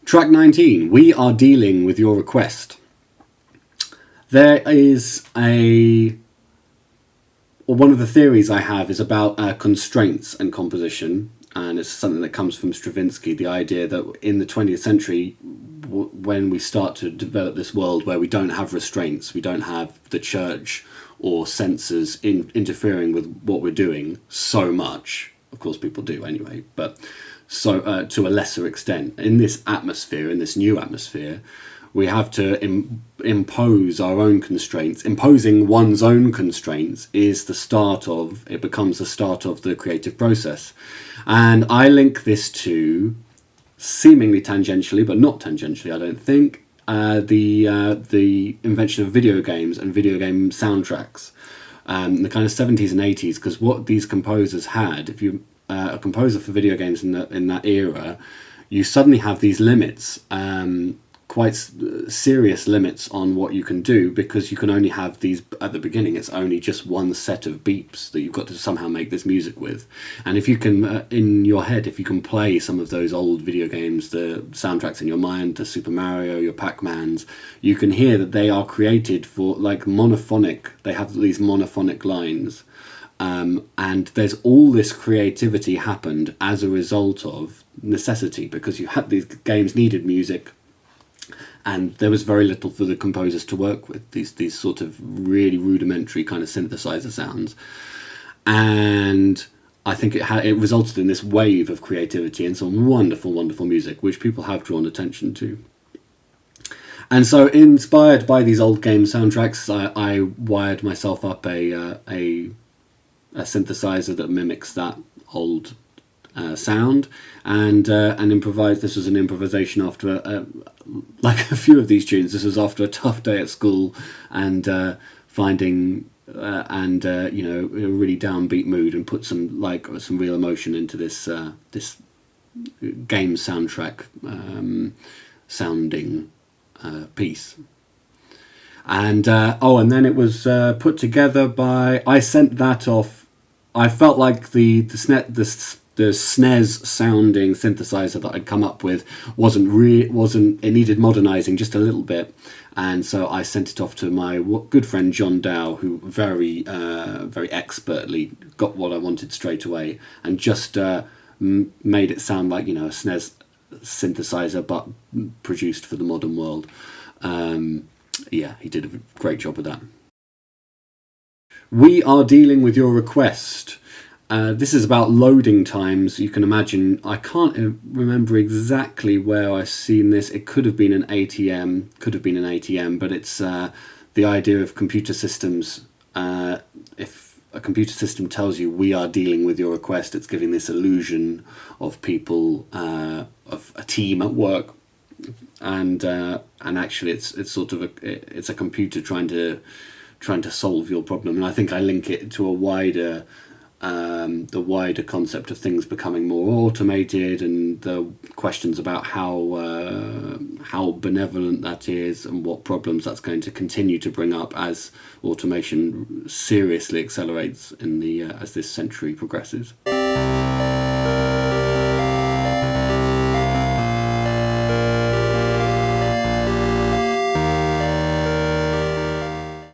Track 19, We Are Dealing With Your Request. There is one of the theories I have is about constraints and composition, and it's something that comes from Stravinsky, the idea that in the 20th century, when we start to develop this world where we don't have restraints, we don't have the church or censors interfering with what we're doing so much, of course people do anyway, but so to a lesser extent, in this atmosphere, in this new atmosphere, we have to impose our own constraints. Imposing one's own constraints is it becomes the start of the creative process. And I link this to, seemingly tangentially, but not tangentially, I don't think, the invention of video games and video game soundtracks, in the kind of 70s and 80s, because what these composers had, if you a composer for video games in that era, you suddenly have these limits, quite serious limits on what you can do, because you can only have these at the beginning. It's only just one set of beeps that you've got to somehow make this music with. And if you can, in your head, if you can play some of those old video games, the soundtracks in your mind, the Super Mario, your Pac-Mans, you can hear that they are created for like monophonic. They have these monophonic lines. And there's all this creativity happened as a result of necessity, because you had these games needed music, and there was very little for the composers to work with, these sort of really rudimentary kind of synthesizer sounds. And I think it resulted in this wave of creativity and some wonderful, wonderful music, which people have drawn attention to. And so, inspired by these old game soundtracks, I wired myself up a synthesizer that mimics that old sound, and improvised. This was an improvisation after like a few of these tunes. This was after a tough day at school, and finding a really downbeat mood, and put some real emotion into this this game soundtrack sounding piece. And and then it was put together by. I sent that off. I felt like the SNES sounding synthesizer that I'd come up with it needed modernising just a little bit, and so I sent it off to my good friend John Daou, who very expertly got what I wanted straight away, and just made it sound like a SNES synthesizer but produced for the modern world. He did a great job with that. We Are Dealing With Your Request. This is about loading times. You can imagine, I can't remember exactly where I've seen this. It could have been an ATM, but it's the idea of computer systems. If a computer system tells you we are dealing with your request, it's giving this illusion of people, of a team at work, and actually it's sort of it's a computer trying to solve your problem. And I think I link it to the wider concept of things becoming more automated, and the questions about how benevolent that is, and what problems that's going to continue to bring up as automation seriously accelerates in the as this century progresses.